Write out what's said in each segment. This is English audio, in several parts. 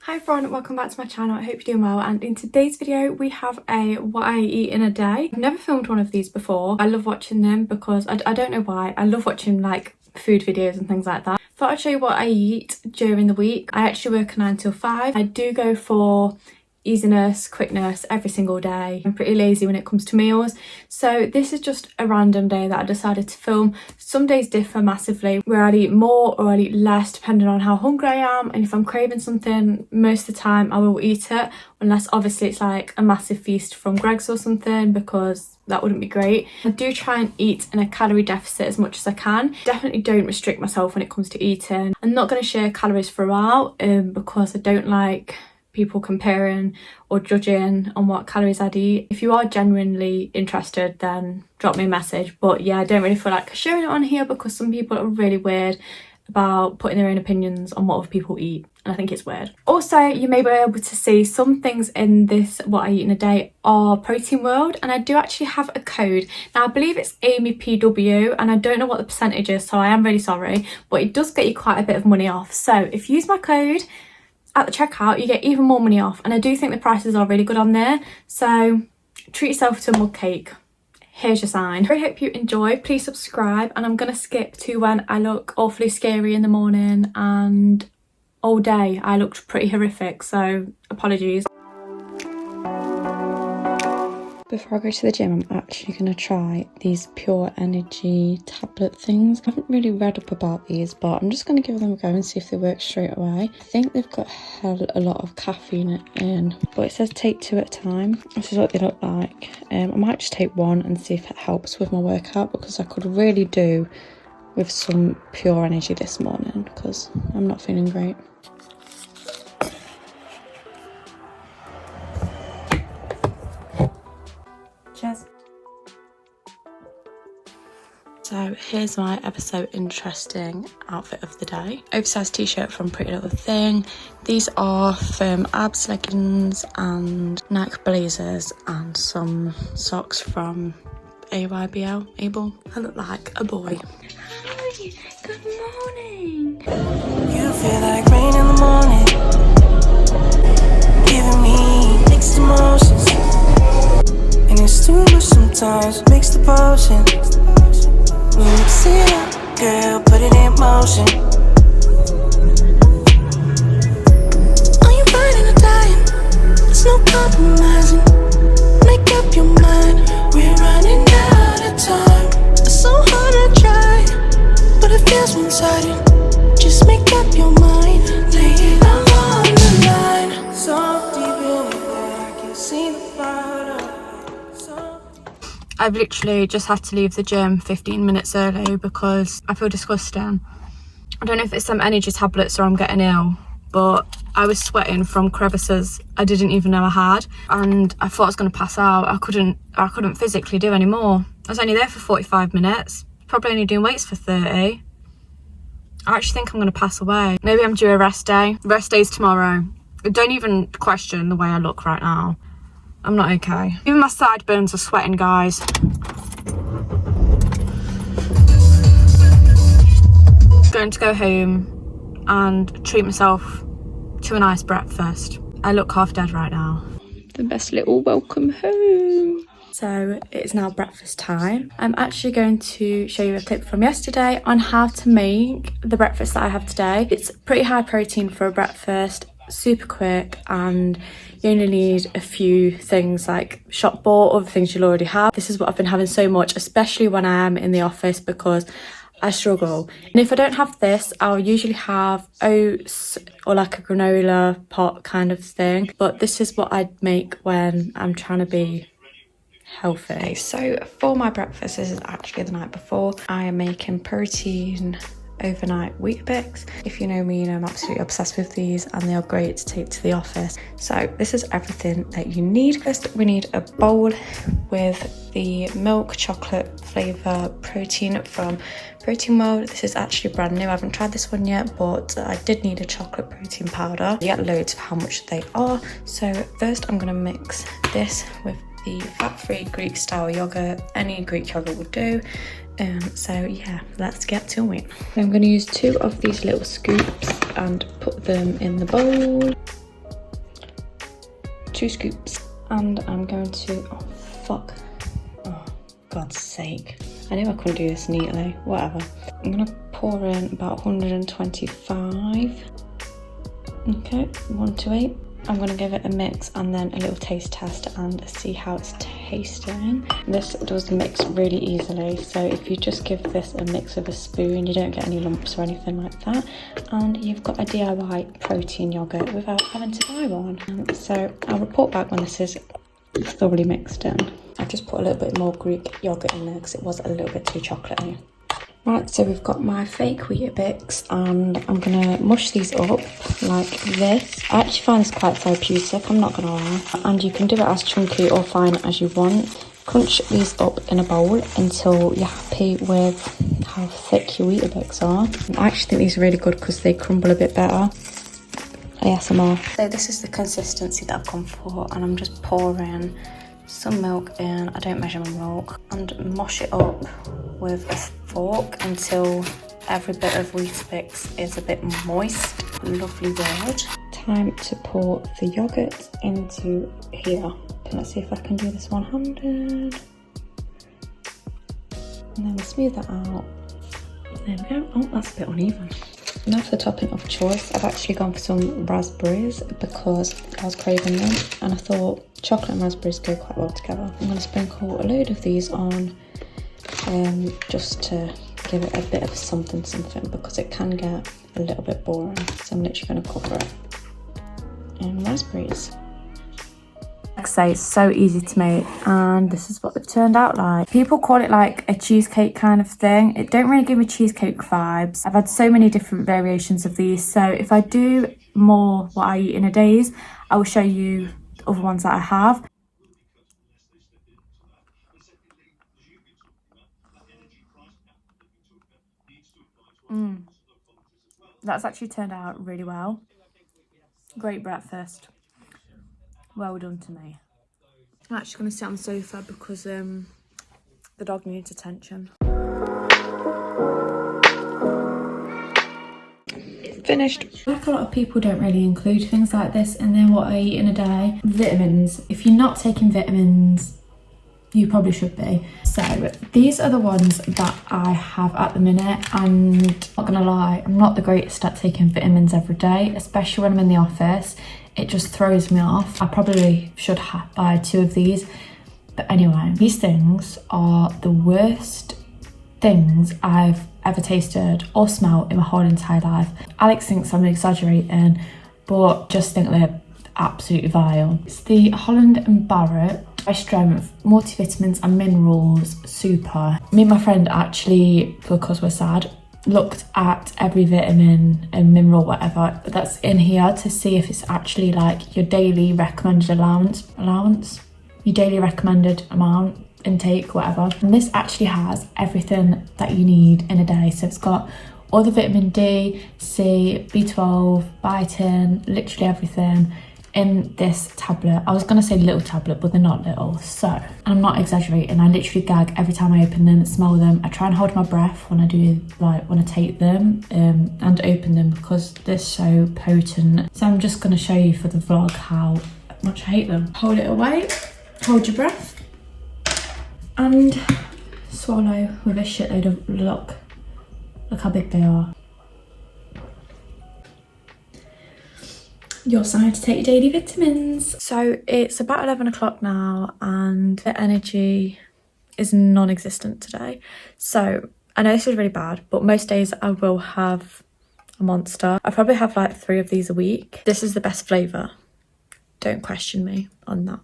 Hi everyone, welcome back to my channel. I hope you're doing well, and in today's video we have a what I eat in a day. I've never filmed one of these before. I love watching them because I don't know why. I love watching like food videos and things like that. Thought I'd show you what I eat during the week. I actually work a 9 till 5. I do go for easiness, quickness every single day. I'm pretty lazy when it comes to meals, so this is just a random day that I decided to film. Some days differ massively, where I'll eat more or I'll eat less depending on how hungry I am, and if I'm craving something, most of the time I will eat it, unless obviously it's like a massive feast from Greg's or something, because that wouldn't be great. I do try and eat in a calorie deficit as much as I can. Definitely don't restrict myself when it comes to eating. I'm not going to share calories throughout because I don't like people comparing or judging on what calories I'd eat. If you are genuinely interested, then drop me a message. But yeah, I don't really feel like sharing it on here because some people are really weird about putting their own opinions on what other people eat, and I think it's weird. Also, you may be able to see some things in this what I eat in a day are Protein World, and I do actually have a code. Now I believe it's Amy PW, and I don't know what the percentage is, so I am really sorry, but it does get you quite a bit of money off. So if you use my code at the checkout, you get even more money off, and I do think the prices are really good on there, so treat yourself to a mug cake. Here's your sign. I hope you enjoy. Please subscribe, and I'm gonna skip to when I look awfully scary in the morning, and all day I looked pretty horrific, so apologies. Before I go to the gym, I'm actually going to try these Pure Energy tablet things. I haven't really read up about these, but I'm just going to give them a go and see if they work straight away. I think they've got a lot of caffeine in, but it says take 2 at a time. This is what they look like. I might just take 1 and see if it helps with my workout, because I could really do with some Pure Energy this morning because I'm not feeling great. Cheers. So here's my ever so interesting outfit of the day. Oversized t-shirt from Pretty Little Thing. These are firm abs leggings and Nike blazers, and some socks from AYBL. Able. I look like a boy. Hi, good morning. You feel like rain in the morning, giving me mixed emotions. And it's too much sometimes, mix the potion. Mix it up, girl, put it in motion. Are you riding or dying? There's no compromising. Make up your mind, we're running out of time. It's so hard to try, but it feels one-sided. Just make up your mind, lay it all on the line. So deep in there, I can see the bottom. I've literally just had to leave the gym 15 minutes early because I feel disgusting. I don't know if it's some energy tablets or I'm getting ill, but I was sweating from crevices I didn't even know I had, and I thought I was going to pass out. I couldn't physically do any more. I was only there for 45 minutes, probably only doing weights for 30. I actually think I'm going to pass away. Maybe I'm due a rest day. Rest day's tomorrow. Don't even question the way I look right now. I'm not okay. Even my sideburns are sweating, guys. Going to go home and treat myself to a nice breakfast. I look half dead right now. The best little welcome home. So it's now breakfast time. I'm actually going to show you a clip from yesterday on how to make the breakfast that I have today. It's pretty high protein for a breakfast, super quick, and you only need a few things like shop bought, other things you'll already have. This is what I've been having so much, especially when I am in the office, because I struggle. And if I don't have this, I'll usually have oats or like a granola pot kind of thing, but this is what I'd make when I'm trying to be healthy. Okay, so for my breakfast, this is actually the night before, I am making protein overnight Weetabix. If you know me, you know I'm absolutely obsessed with these, and they are great to take to the office. So this is everything that you need. First, we need a bowl with the milk chocolate flavour protein from Protein World. This is actually brand new. I haven't tried this one yet, but I did need a chocolate protein powder. You get loads of how much they are. So first I'm going to mix this with the fat-free Greek style yogurt. Any Greek yogurt would do. So yeah, let's get to it. I'm going to use 2 of these little scoops and put them in the bowl. 2 scoops. And I'm going to, oh fuck, oh God's sake. I knew I couldn't do this neatly, whatever. I'm gonna pour in about 125. Okay, 1 to 8. I'm gonna give it a mix and then a little taste test and see how it's tasting. This does mix really easily, so if you just give this a mix with a spoon, you don't get any lumps or anything like that, and you've got a DIY protein yogurt without having to buy one. So I'll report back when this is thoroughly mixed in. I just put a little bit more Greek yogurt in there because it was a little bit too chocolatey. Right, so we've got my fake Weetabix and I'm gonna mush these up like this. I actually find this quite therapeutic, I'm not gonna lie. And you can do it as chunky or fine as you want. Crunch these up in a bowl until you're happy with how thick your Weetabix are. I actually think these are really good because they crumble a bit better. ASMR. So this is the consistency that I've gone for, and I'm just pouring some milk in. I don't measure my milk, and mush it up with a fork until every bit of Weetabix is a bit moist. Lovely word. Time to pour the yogurt into here. Let's see if I can do this one-handed. And then we smooth that out. There we go. Oh, that's a bit uneven. Now for the topping of choice, I've actually gone for some raspberries because I was craving them and I thought chocolate and raspberries go quite well together. I'm going to sprinkle a load of these on just to give it a bit of something because it can get a little bit boring. So I'm literally going to cover it in raspberries. Like I say, it's so easy to make, and this is what they've turned out like. People call it like a cheesecake kind of thing. It don't really give me cheesecake vibes. I've had so many different variations of these, so if I do more what I eat in a days, I will show you other ones that I have. That's actually turned out really well. Great breakfast. Well done to me. I'm actually going to sit on the sofa because the dog needs attention. Finished. I feel like a lot of people don't really include things like this in their what I eat in a day. Vitamins. If you're not taking vitamins, you probably should be. So these are the ones that I have at the minute, and I'm not gonna lie, I'm not the greatest at taking vitamins every day, especially when I'm in the office. It just throws me off. I probably should buy 2 of these. But anyway, these things are the worst things I've ever tasted or smelled in my whole entire life. Alex thinks I'm exaggerating, but just think they're absolutely vile. It's the Holland and Barrett High Strength Multivitamins and Minerals Super. Me and my friend actually, because we're sad, looked at every vitamin and mineral whatever that's in here to see if it's actually like your daily recommended allowance, your daily recommended amount, intake, whatever. And this actually has everything that you need in a day. So it's got all the vitamin D, C, B12, biotin, literally everything in this tablet. I was gonna say little tablet, but they're not little. So, and I'm not exaggerating, I literally gag every time I open them, smell them. I try and hold my breath when I do, like when I take them and open them because they're so potent. So I'm just gonna show you for the vlog how much I hate them. Hold it away, hold your breath, and swallow with a shitload of, look how big they are. Your sign to take your daily vitamins. So it's about 11 o'clock now and the energy is non-existent today. So I know this is really bad, but most days I will have a Monster. I probably have like 3 of these a week. This is the best flavour. Don't question me on that.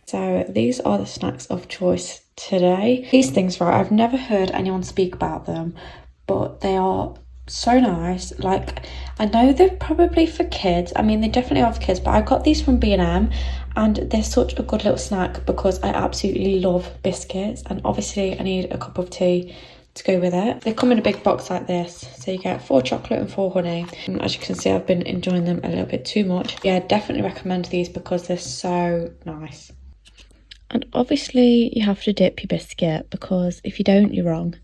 So these are the snacks of choice today. These things, right, I've never heard anyone speak about them, but they are so nice. Like, I know they're probably for kids. I mean, they definitely are for kids, but I got these from B&M and they're such a good little snack because I absolutely love biscuits, and obviously I need a cup of tea to go with it. They come in a big box like this, so you get 4 chocolate and 4 honey. And as you can see, I've been enjoying them a little bit too much. Yeah, definitely recommend these because they're so nice. And obviously you have to dip your biscuit because if you don't, you're wrong.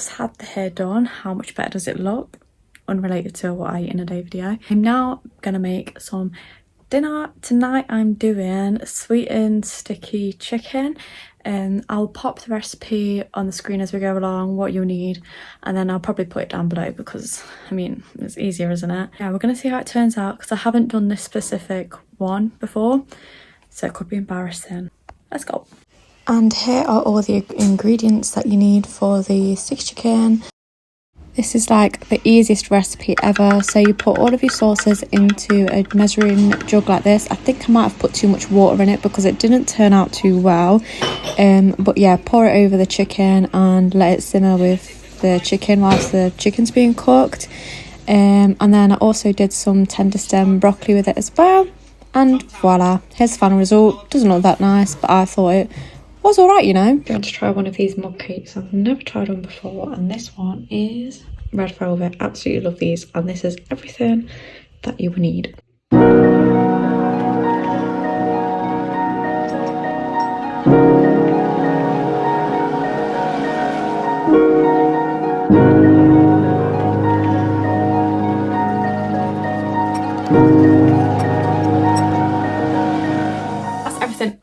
just had the hair done. How much better does it look? Unrelated to what I eat in a day video. I'm now gonna make some dinner. Tonight I'm doing sweetened sticky chicken. I'll pop the recipe on the screen as we go along, what you'll need, and then I'll probably put it down below because, I mean, it's easier, isn't it? Yeah, we're gonna see how it turns out because I haven't done this specific one before, so it could be embarrassing. Let's go. And here are all the ingredients that you need for the sticky chicken. This is like the easiest recipe ever. So you put all of your sauces into a measuring jug like this. I think I might have put too much water in it because it didn't turn out too well. But yeah, pour it over the chicken and let it simmer with the chicken whilst the chicken's being cooked. And then I also did some tender stem broccoli with it as well. And voila, here's the final result. Doesn't look that nice, but I thought it was alright, you know. I'm going to try one of these mug cakes. I've never tried one before, and this one is red velvet. Absolutely love these, and this is everything that you will need.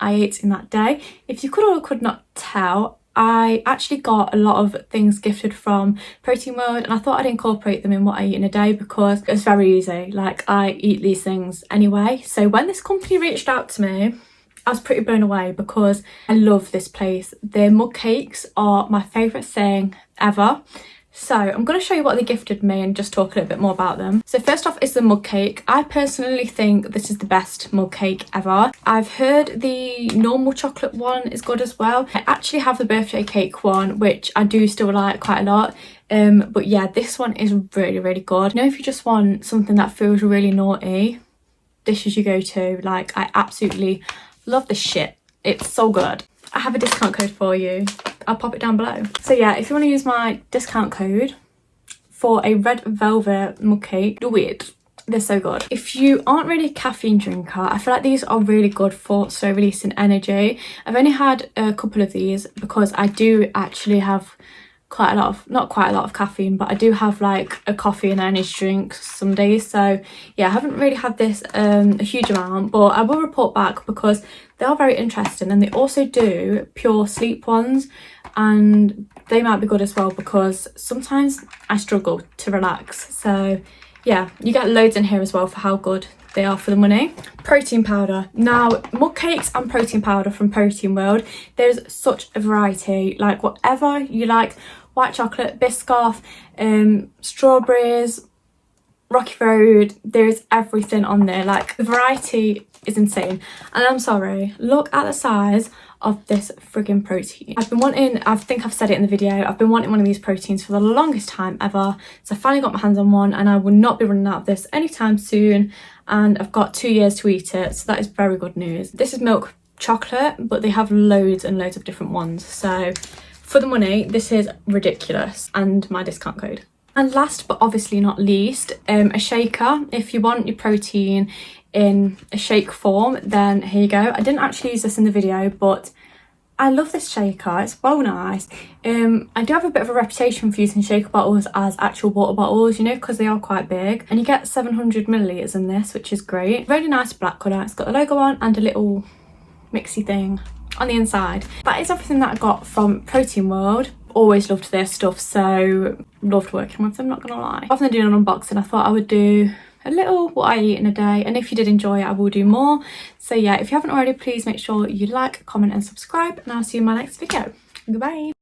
I ate in that day. If you could or could not tell, I actually got a lot of things gifted from Protein World, and I thought I'd incorporate them in what I eat in a day because it's very easy. Like, I eat these things anyway. So when this company reached out to me, I was pretty blown away because I love this place. Their mug cakes are my favourite thing ever. So I'm going to show you what they gifted me and just talk a little bit more about them. So first off is the mug cake. I personally think this is the best mug cake ever. I've heard the normal chocolate one is good as well. I actually have the birthday cake one, which I do still like quite a lot. But yeah, this one is really, really good. You know, if you just want something that feels really naughty, this is your go-to. Like, I absolutely love this shit. It's so good. I have a discount code for you. I'll pop it down below. So yeah, if you want to use my discount code for a red velvet mug cake, do it. They're so good. If you aren't really a caffeine drinker, I feel like these are really good for slow releasing energy. I've only had a couple of these because I do actually have quite a lot of, not quite a lot of caffeine, but I do have like a coffee and energy drink some days. So yeah, I haven't really had this a huge amount, but I will report back because they are very interesting, and they also do pure sleep ones, and they might be good as well because sometimes I struggle to relax. So yeah, you get loads in here as well for how good they are for the money. Protein powder. Now, mug cakes and protein powder from Protein World, there's such a variety. Like, whatever you like, white chocolate, Biscoff, strawberries, Rocky Road, there's everything on there. Like, the variety is insane. And I'm sorry, look at the size of this friggin' protein. I've been wanting, I think I've said it in the video, I've been wanting one of these proteins for the longest time ever. So I finally got my hands on one, and I will not be running out of this anytime soon. And I've got 2 years to eat it, so that is very good news. This is milk chocolate, but they have loads and loads of different ones. So for the money, this is ridiculous, and my discount code. And last but obviously not least, a shaker. If you want your protein in a shake form, then here you go. I didn't actually use this in the video, but I love this shaker. It's so nice. I do have a bit of a reputation for using shaker bottles as actual water bottles, you know, because they are quite big. And you get 700 millilitres in this, which is great. Really nice black colour. It's got the logo on and a little mixy thing on the inside. That is everything that I got from Protein World. Always loved their stuff, so loved working with them, not gonna lie. Rather than doing an unboxing, I thought I would do a little what I eat in a day, and if you did enjoy it, I will do more. So yeah, if you haven't already, please make sure you like, comment and subscribe, and I'll see you in my next video. Goodbye.